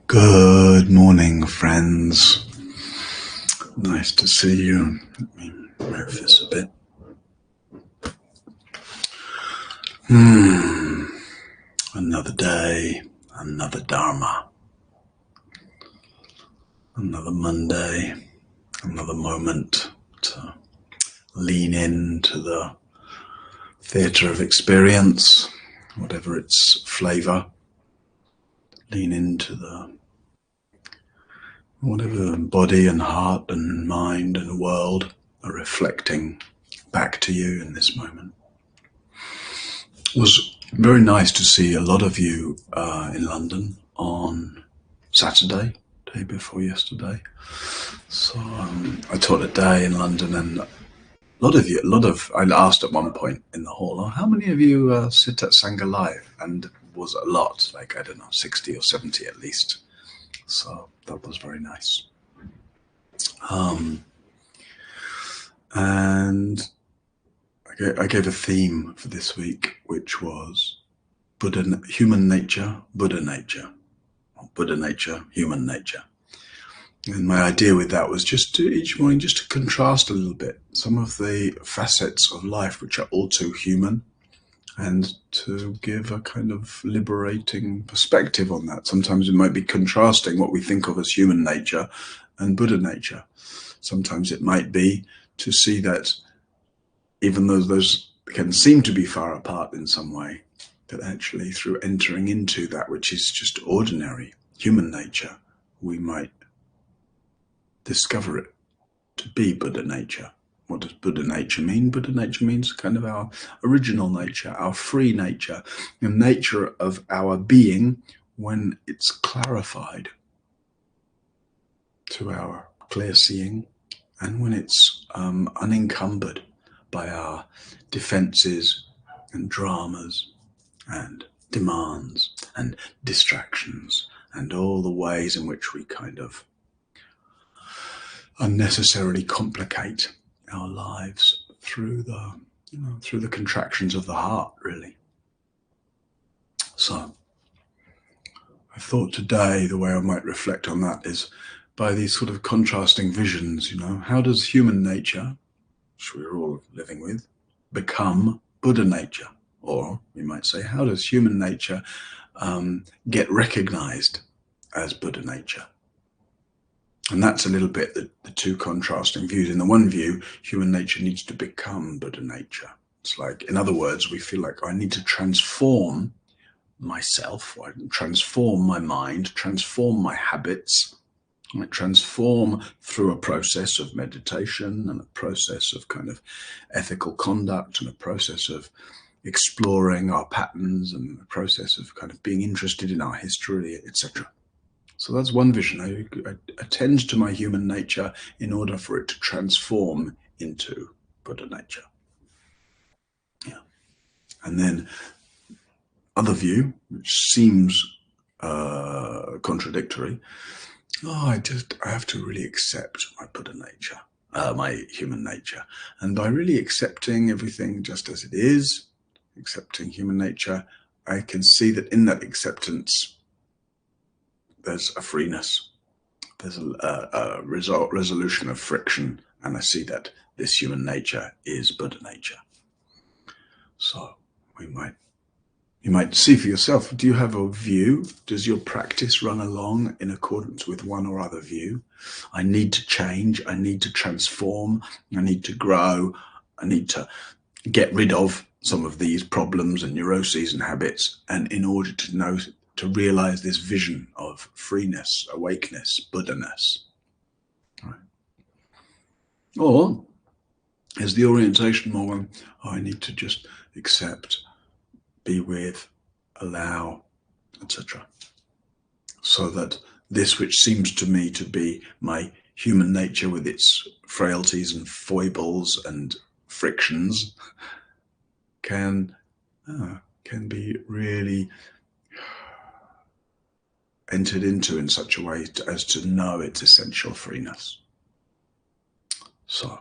Good morning, friends. Nice to see you. Let me move this a bit. Another day, another Dharma, another Monday, another moment to lean into the theatre of experience, whatever its flavour. Lean into the whatever body and heart and mind and world are reflecting back to you in this moment. It was very nice to see a lot of you in London on Saturday, day before yesterday. So I taught a day in London, and I asked at one point in the hall, how many of you sit at Sangha Live? And it was a lot, like, I don't know, 60 or 70 at least. So that was very nice. And I gave a theme for this week, which was human nature, Buddha nature. Or Buddha nature, human nature. And my idea with that was just to each morning, just to contrast a little bit some of the facets of life which are all too human, and to give a kind of liberating perspective on that. Sometimes it might be contrasting what we think of as human nature and Buddha nature. Sometimes it might be to see that even though those can seem to be far apart in some way, that actually through entering into that which is just ordinary human nature, we might discover it to be Buddha nature. What does Buddha nature mean? Buddha nature means kind of our original nature, our free nature, the nature of our being when it's clarified to our clear seeing, and when it's unencumbered by our defenses and dramas and demands and distractions and all the ways in which we kind of unnecessarily complicate our lives through the contractions of the heart, really. So I thought today the way I might reflect on that is by these sort of contrasting visions. How does human nature, which we're all living with, become Buddha nature? Or we might say, how does human nature get recognized as Buddha nature? And that's a little bit the two contrasting views. In the one view, human nature needs to become Buddha nature. It's like, in other words, we feel like I need to transform myself, I transform my mind, transform my habits, I transform through a process of meditation and a process of kind of ethical conduct and a process of exploring our patterns and a process of kind of being interested in our history, etc. So that's one vision. I attend to my human nature in order for it to transform into Buddha nature. Yeah. And then other view, which seems contradictory. I have to really accept my Buddha nature, my human nature. And by really accepting everything just as it is, accepting human nature, I can see that in that acceptance, there's a freeness, there's a resolution of friction, and I see that this human nature is Buddha nature. So you might see for yourself, do you have a view? Does your practice run along in accordance with one or other view? I need to change, I need to transform, I need to grow, I need to get rid of some of these problems and neuroses and habits, and in order to realize this vision of freeness, awakeness, Buddha-ness. Right. Or is the orientation more, I need to just accept, be with, allow, etc. So that this which seems to me to be my human nature with its frailties and foibles and frictions can be really entered into in such a way as to know its essential freeness. So,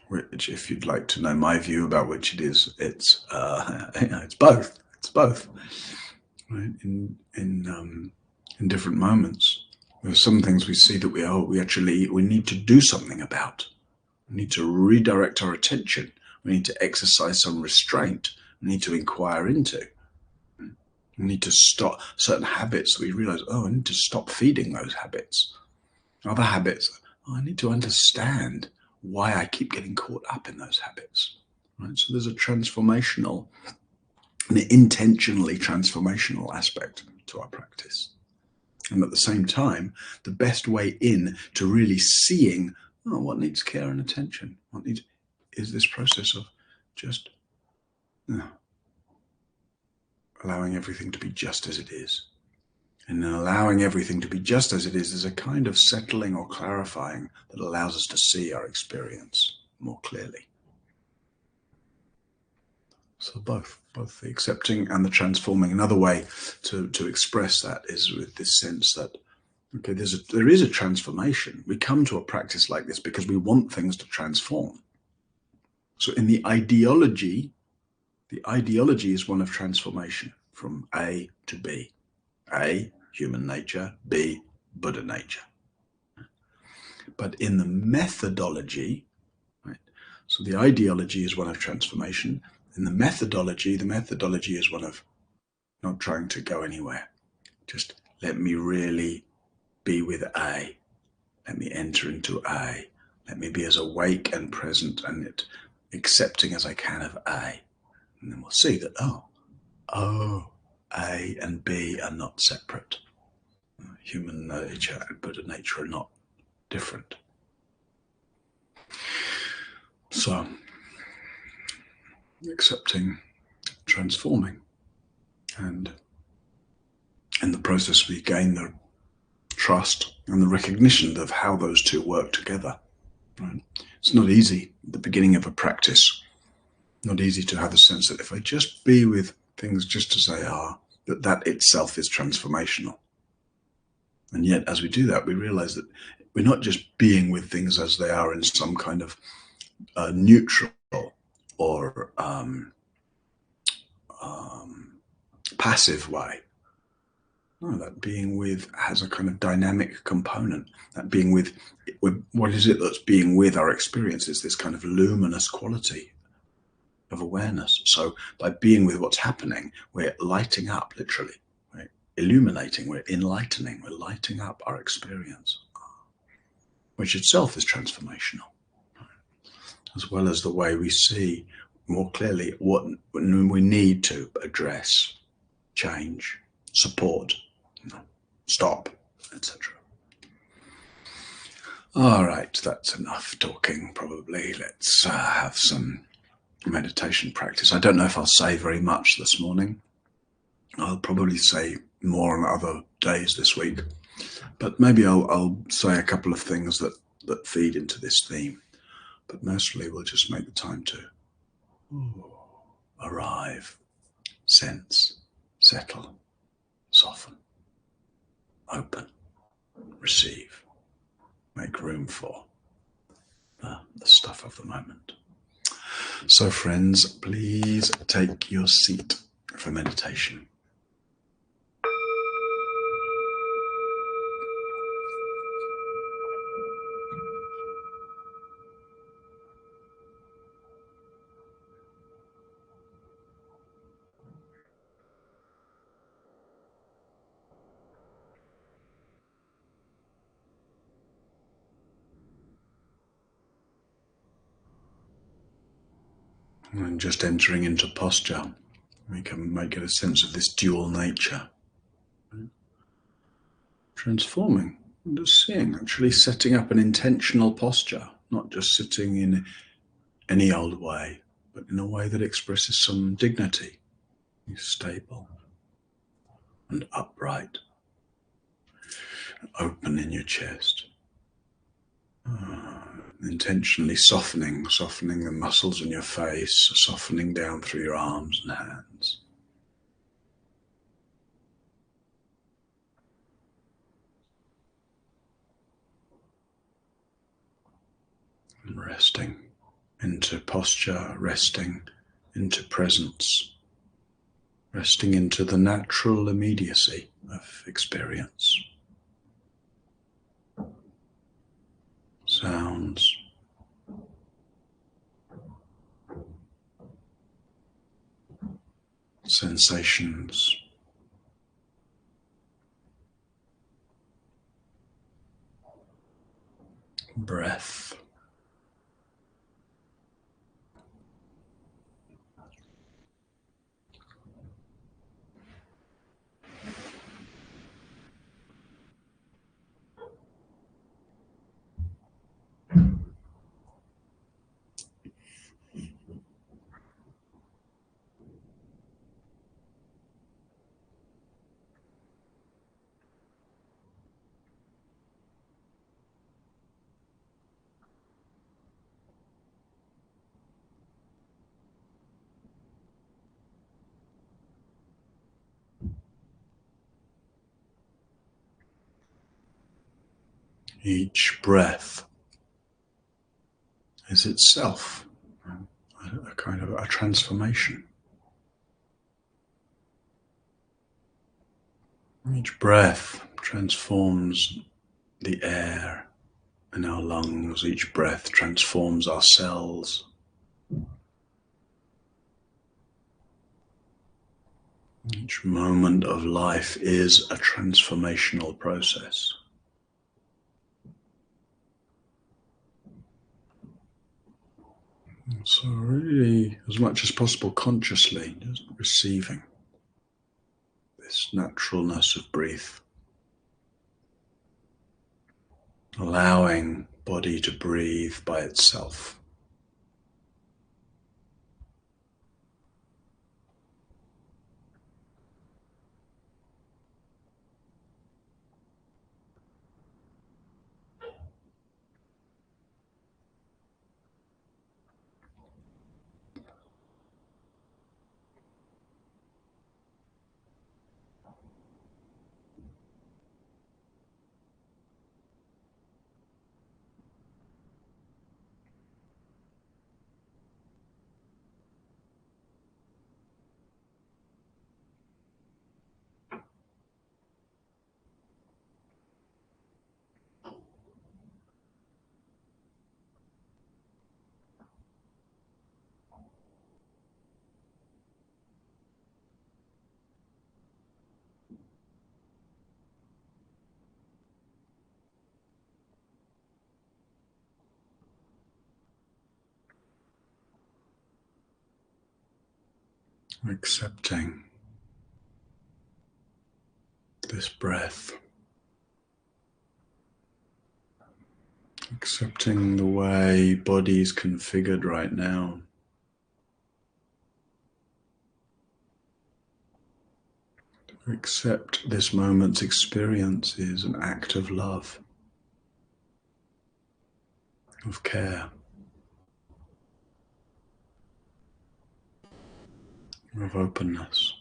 which, if you'd like to know my view about which it is, it's both. It's both. right? In different moments. There are some things we see that we need to do something about. We need to redirect our attention. We need to exercise some restraint. We need to inquire into. We need to stop certain habits. We realize, I need to stop feeding those habits. Other habits, I need to understand why I keep getting caught up in those habits. Right? So there's a transformational, an intentionally transformational aspect to our practice. And at the same time, the best way in to really seeing, what needs care and attention? What needs is this process of just allowing everything to be just as it is. And then allowing everything to be just as it is a kind of settling or clarifying that allows us to see our experience more clearly. So both the accepting and the transforming. Another way to express that is with this sense that, okay, there is a transformation. We come to a practice like this because we want things to transform. So in the ideology is one of transformation from A to B. A, human nature, B, Buddha nature. But in the methodology, right, so the ideology is one of transformation. In the methodology is one of not trying to go anywhere. Just let me really be with A. Let me enter into A. Let me be as awake and present and accepting as I can of A. And then we'll see that, A and B are not separate. Human nature and Buddha nature are not different. So, accepting, transforming, and in the process we gain the trust and the recognition of how those two work together. Right? It's not easy at the beginning of a practice. Not easy to have the sense that if I just be with things just as they are, that itself is transformational. And yet, as we do that, we realize that we're not just being with things as they are in some kind of neutral or passive way. No, that being with has a kind of dynamic component. That being with, what is it that's being with our experience? It's this kind of luminous quality of awareness. So by being with what's happening, we're lighting up, literally. We're illuminating, we're enlightening, we're lighting up our experience, which itself is transformational, as well as the way we see more clearly what we need to address, change, support, stop, etc. All right, that's enough talking, probably. Let's have some meditation practice. I don't know if I'll say very much this morning. I'll probably say more on other days this week, but maybe I'll say a couple of things that feed into this theme. But mostly we'll just make the time to arrive, sense, settle, soften, open, receive, make room for the stuff of the moment. So friends, please take your seat for meditation. And just entering into posture, we can get a sense of this dual nature. Transforming, and just seeing, actually setting up an intentional posture, not just sitting in any old way, but in a way that expresses some dignity. You're stable and upright, open in your chest. Intentionally softening the muscles in your face, softening down through your arms and hands. And resting into posture, resting into presence, resting into the natural immediacy of experience. Sounds, sensations, breath. Each breath is itself a kind of a transformation. Each breath transforms the air in our lungs. Each breath transforms our cells. Each moment of life is a transformational process. So really, as much as possible, consciously, just receiving this naturalness of breath. Allowing body to breathe by itself. Accepting this breath. Accepting the way body is configured right now. Accept this moment's experience is an act of love, of care, of openness.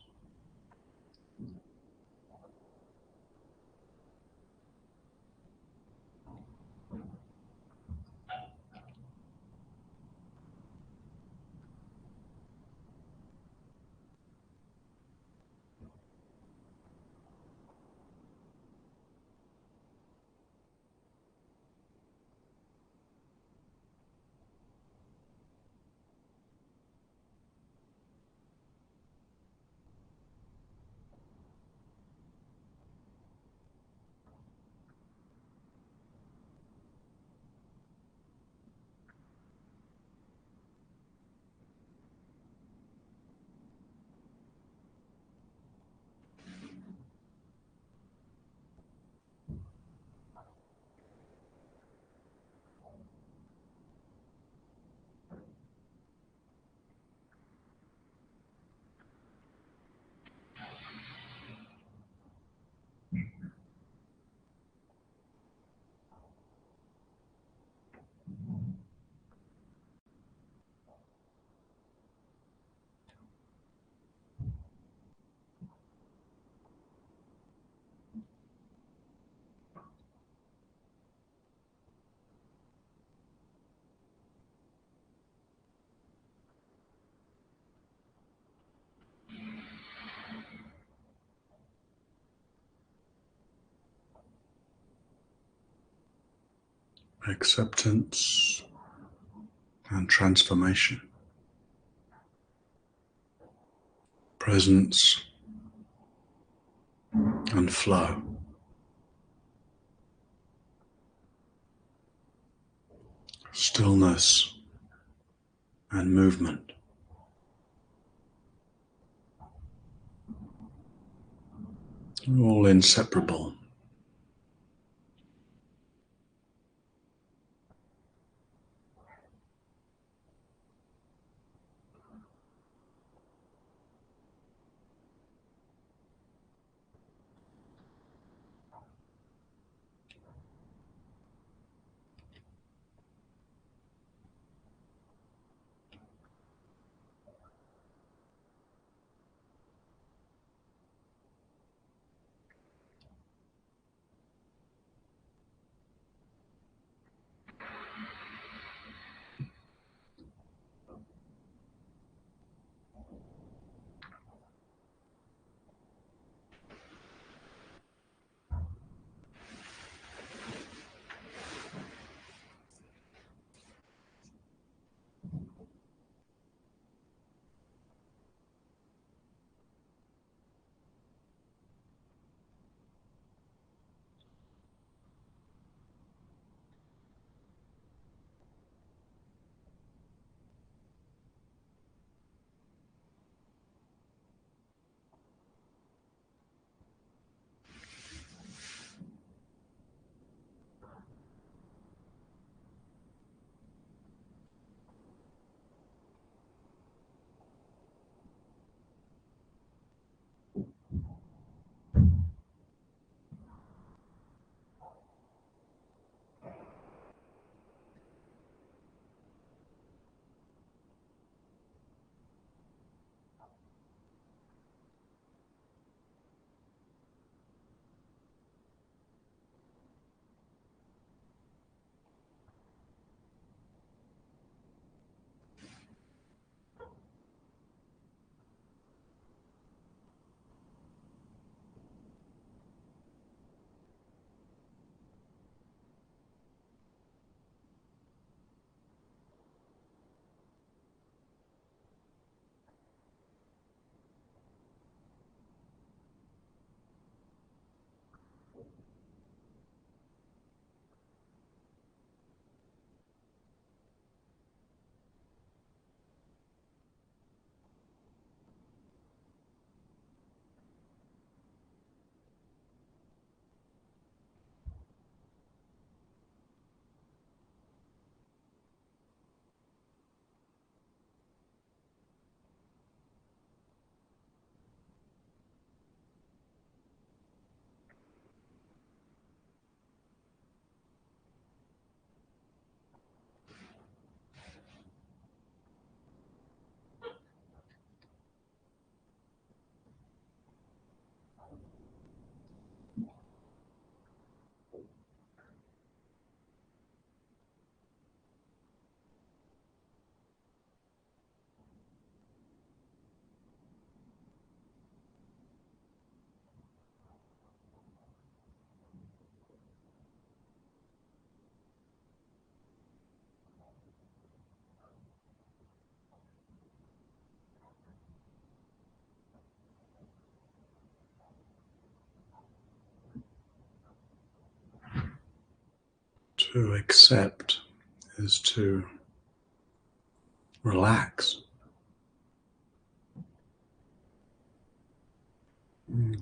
acceptance and transformation, presence and flow, stillness and movement. All inseparable. To accept is to relax.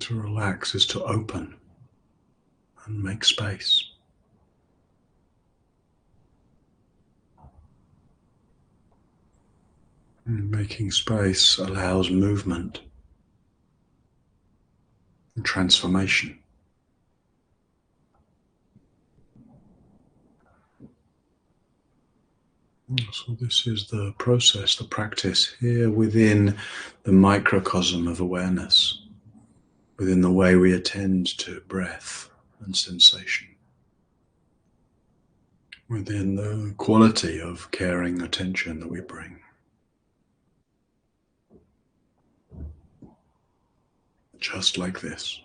To relax is to open and make space. And making space allows movement and transformation. So this is the process, the practice here within the microcosm of awareness, within the way we attend to breath and sensation, within the quality of caring attention that we bring. Just like this.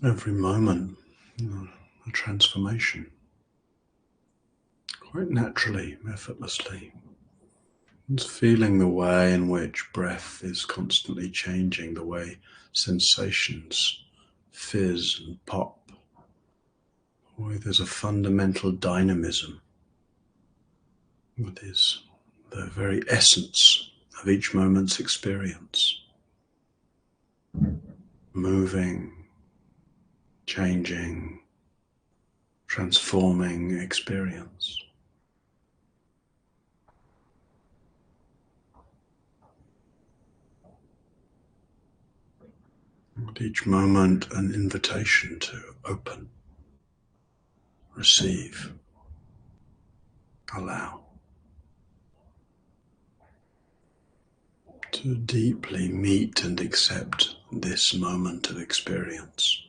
Every moment, a transformation, quite naturally, effortlessly. Just feeling the way in which breath is constantly changing, the way sensations fizz and pop. The way there's a fundamental dynamism that is the very essence of each moment's experience. Moving, changing, transforming experience. At each moment, an invitation to open, receive, allow, to deeply meet and accept this moment of experience.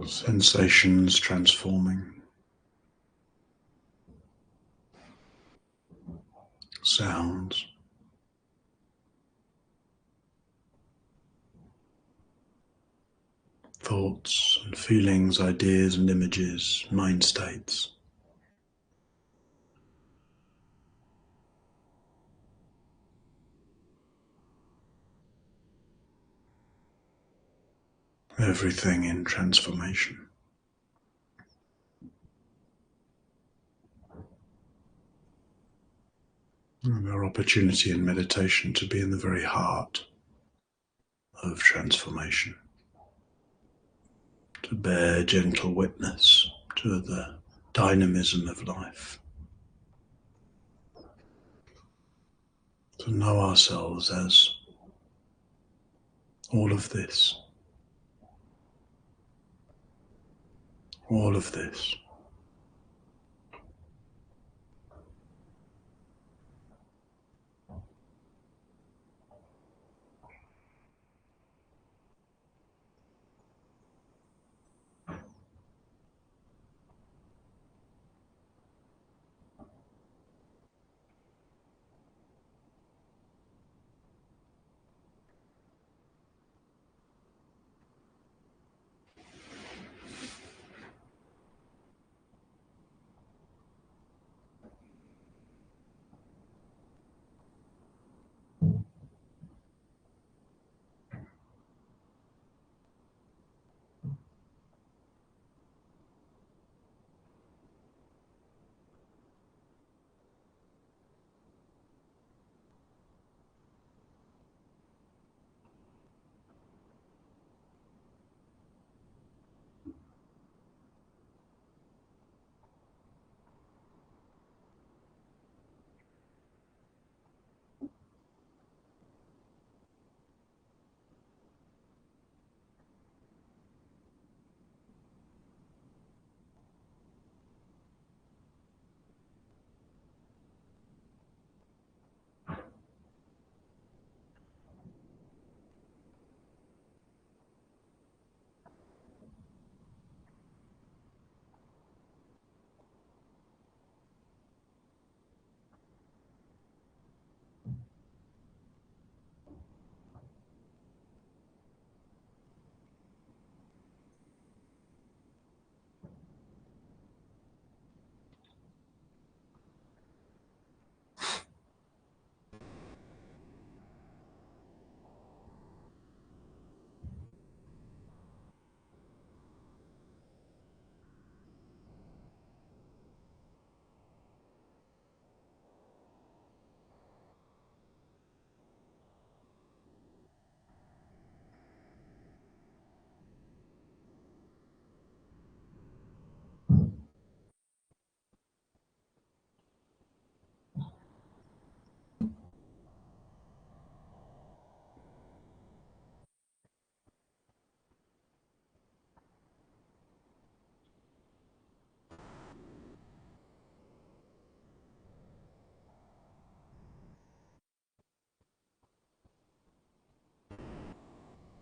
Sensations transforming, sounds, thoughts and feelings, ideas and images, mind states. Everything in transformation. And our opportunity in meditation to be in the very heart of transformation, to bear gentle witness to the dynamism of life, to know ourselves as all of this, all of this.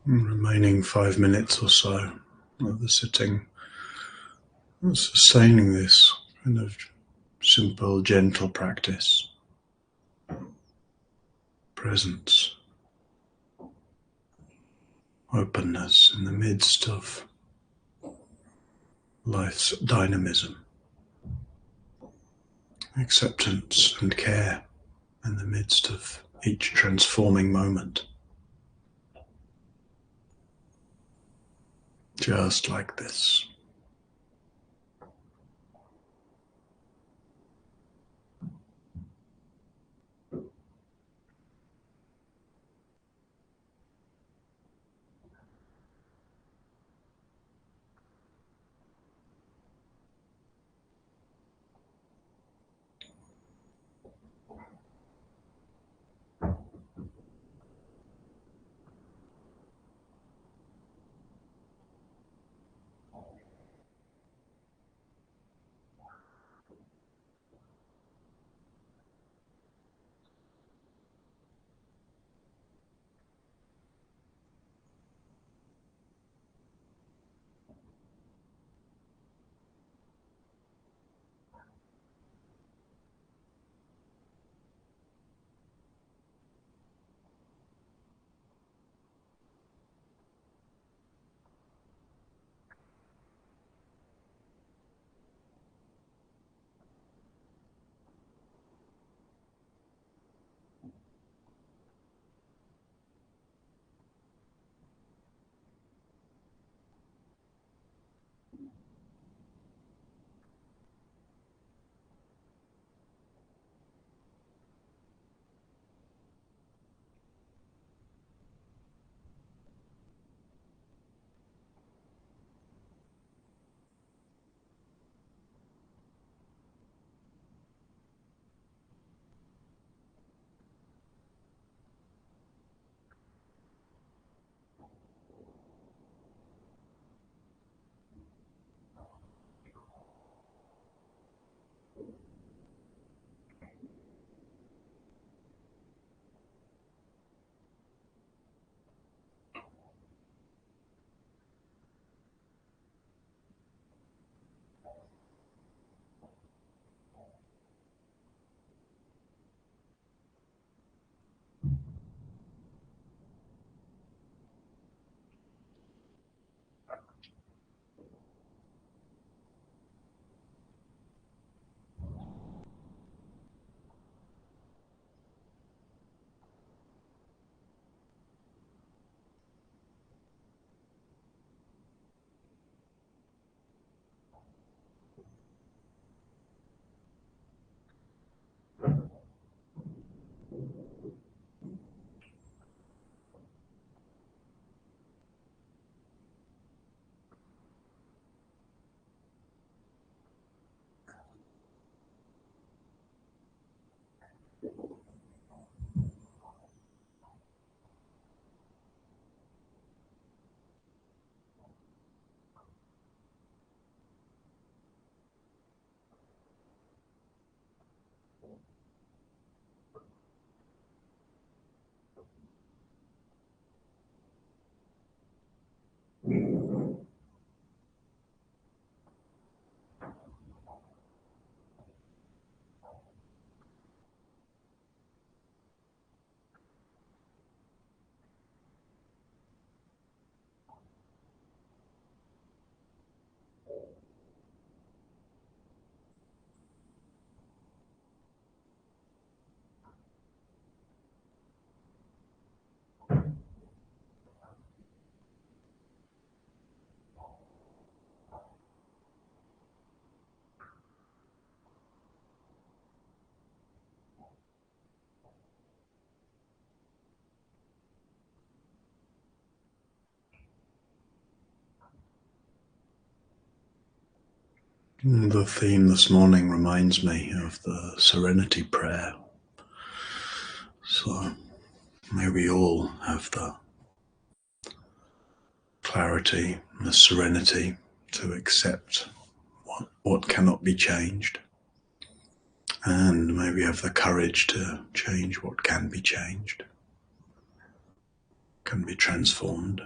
Remaining 5 minutes or so of the sitting, sustaining this kind of simple, gentle practice, presence, openness in the midst of life's dynamism, acceptance and care in the midst of each transforming moment. Just like this. The theme this morning reminds me of the serenity prayer. So may we all have the clarity, the serenity to accept what cannot be changed. And may we have the courage to change what can be changed, can be transformed.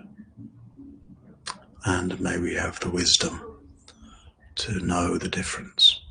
And may we have the wisdom to know the difference.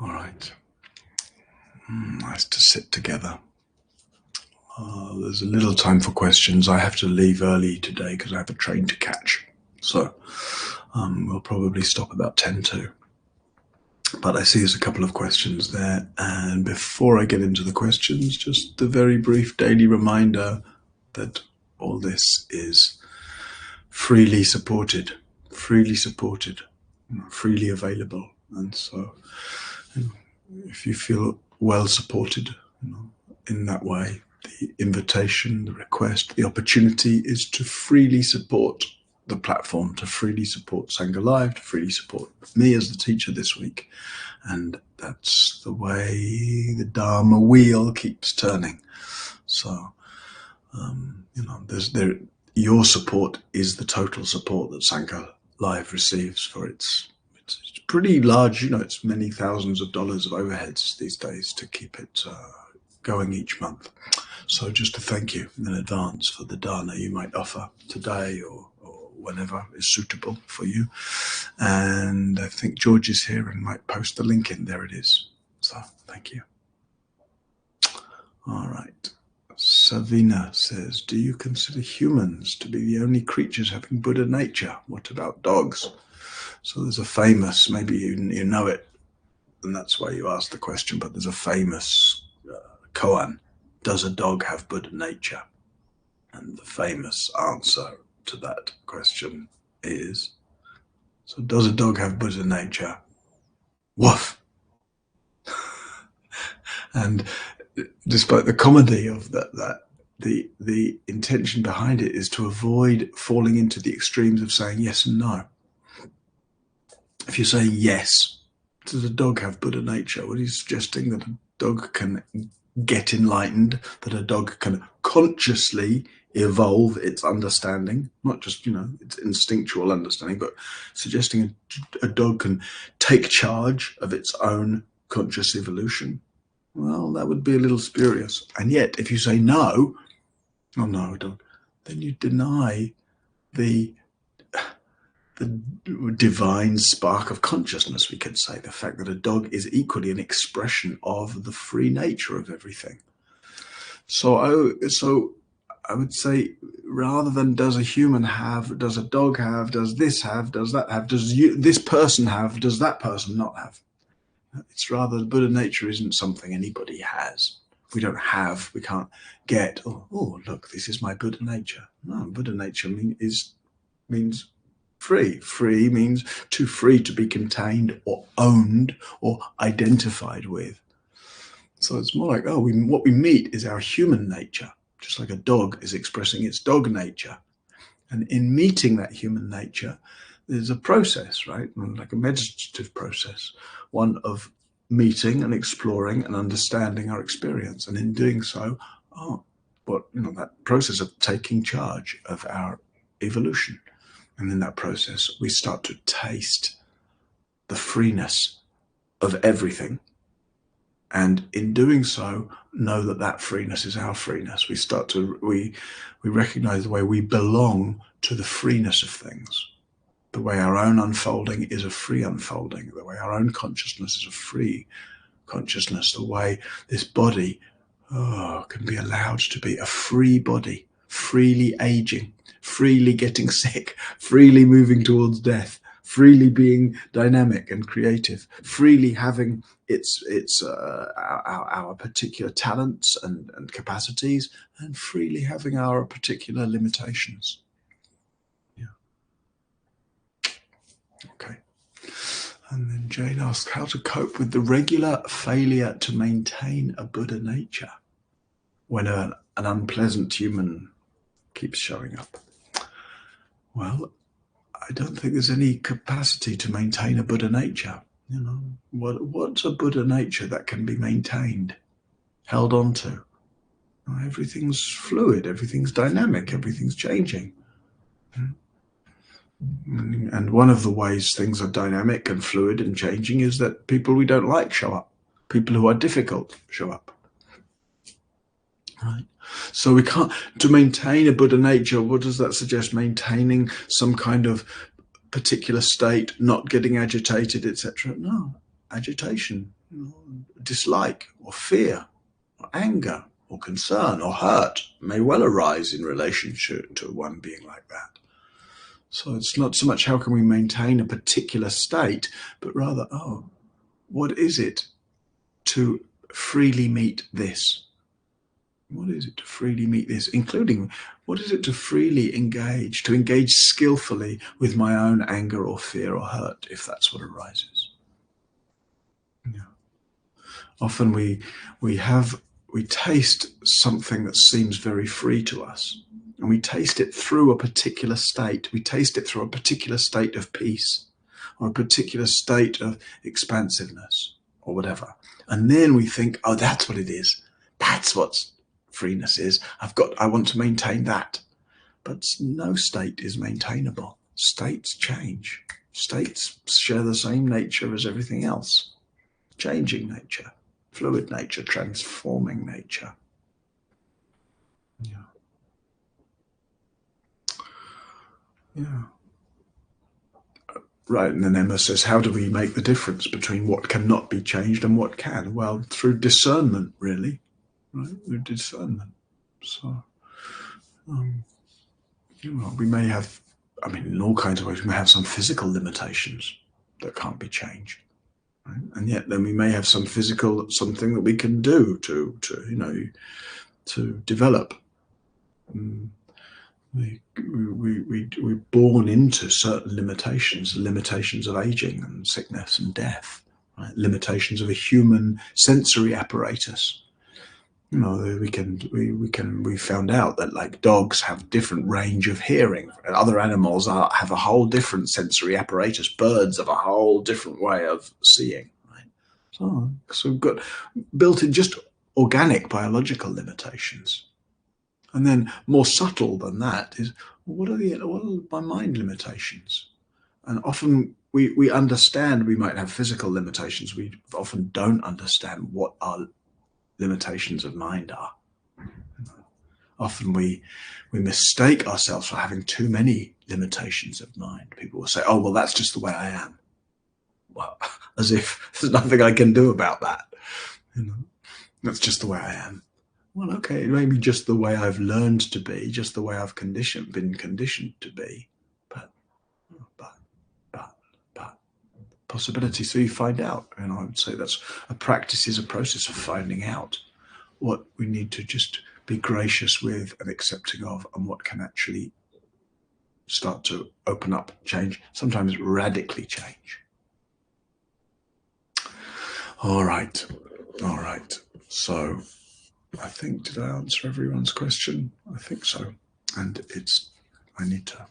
All right. Nice to sit together. There's a little time for questions. I have to leave early today because I have a train to catch. So we'll probably stop about 10 to. But I see there's a couple of questions there. And before I get into the questions, just a very brief daily reminder that all this is freely supported, freely available. And so if you feel well supported in that way, the invitation, the request, the opportunity is to freely support the platform, to freely support Sangha Live, to freely support me as the teacher this week. And that's the way the Dharma wheel keeps turning. So, your support is the total support that Sangha Live receives for it's pretty large, it's many thousands of dollars of overheads these days to keep it going each month. So just to thank you in advance for the dana you might offer today or whenever is suitable for you. And I think George is here and might post the link in. There it is. So thank you. All right. Savina says, do you consider humans to be the only creatures having Buddha nature? What about dogs? So there's a famous, maybe you know it, and that's why you asked the question, but there's a famous koan, does a dog have Buddha nature? And the famous answer to that question is, so does a dog have Buddha nature? Woof! And despite the comedy of that, the intention behind it is to avoid falling into the extremes of saying yes and no. If you're saying yes, does a dog have Buddha nature? What are you suggesting? That a dog can get enlightened, that a dog can consciously evolve its understanding, not just, its instinctual understanding, but suggesting a dog can take charge of its own conscious evolution. Well, that would be a little spurious. And yet, if you say no, oh no, don't, then you deny the divine spark of consciousness, we could say, the fact that a dog is equally an expression of the free nature of everything. So I would say, rather than does a human have, does a dog have, does this have, does that have, does this person have, does that person not have? It's rather Buddha nature isn't something anybody has. We don't have, we can't get, oh look, this is my Buddha nature. No, Buddha nature means free. Free means too free to be contained or owned or identified with. So it's more like, what we meet is our human nature, just like a dog is expressing its dog nature. And in meeting that human nature, there's a process, right? Like a meditative process, one of meeting and exploring and understanding our experience. And in doing so, that process of taking charge of our evolution. And in that process, we start to taste the freeness of everything. And in doing so, know that freeness is our freeness. We recognize the way we belong to the freeness of things. The way our own unfolding is a free unfolding. The way our own consciousness is a free consciousness. The way this body can be allowed to be a free body, freely aging, freely getting sick, freely moving towards death, freely being dynamic and creative, freely having our particular talents and capacities, and freely having our particular limitations. Yeah. Okay. And then Jane asks how to cope with the regular failure to maintain a Buddha nature when an unpleasant human keeps showing up. Well, I don't think there's any capacity to maintain a Buddha nature. You know, what's a Buddha nature that can be maintained, held on to? Everything's fluid, everything's dynamic, everything's changing. And one of the ways things are dynamic and fluid and changing is that people we don't like show up. People who are difficult show up. Right. So we can't, to maintain a Buddha nature, what does that suggest? Maintaining some kind of particular state, not getting agitated, etc. No, agitation, dislike or fear or anger or concern or hurt may well arise in relationship to one being like that. So it's not so much how can we maintain a particular state, but rather, what is it to freely meet this? What is it to freely meet this? Including, what is it to freely engage, to engage skillfully with my own anger or fear or hurt, if that's what arises? Yeah. Often we taste something that seems very free to us, and we taste it through a particular state. We taste it through a particular state of peace, or a particular state of expansiveness, or whatever. And then we think, oh, that's what it is. That's what freeness is. I want to maintain that. But no state is maintainable. States change. States share the same nature as everything else. Changing nature, fluid nature, transforming nature. Yeah. Yeah. Right, and then Emma says, how do we make the difference between what cannot be changed and what can? Well, through discernment, really. Right, with discernment. So, we may have, in all kinds of ways, we may have some physical limitations that can't be changed, right? And yet, then we may have some something that we can do to develop. We're born into certain limitations of aging and sickness and death, right? Limitations of a human sensory apparatus. We found out that like dogs have different range of hearing, and other animals have a whole different sensory apparatus. Birds have a whole different way of seeing, right? So we've got built in just organic biological limitations. And then more subtle than that is, what are my mind limitations? And often we understand we might have physical limitations. We often don't understand what our limitations of mind are. Often we mistake ourselves for having too many limitations of mind. People will say, oh, well, that's just the way I am. Well, as if there's nothing I can do about that. That's just the way I am. Well, okay, it may be just the way I've learned to be, just the way I've been conditioned to be, but possibility. So you find out, and I would say that's a process of finding out what we need to just be gracious with and accepting of, and what can actually start to open up, change, sometimes radically change. All right. So I think, did I answer everyone's question? I think so. And I need to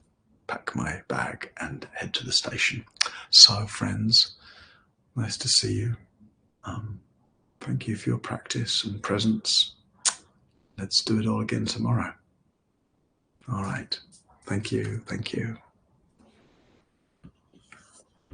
pack my bag and head to the station. So friends, nice to see you. Thank you for your practice and presence. Let's do it all again tomorrow. All right. Thank you.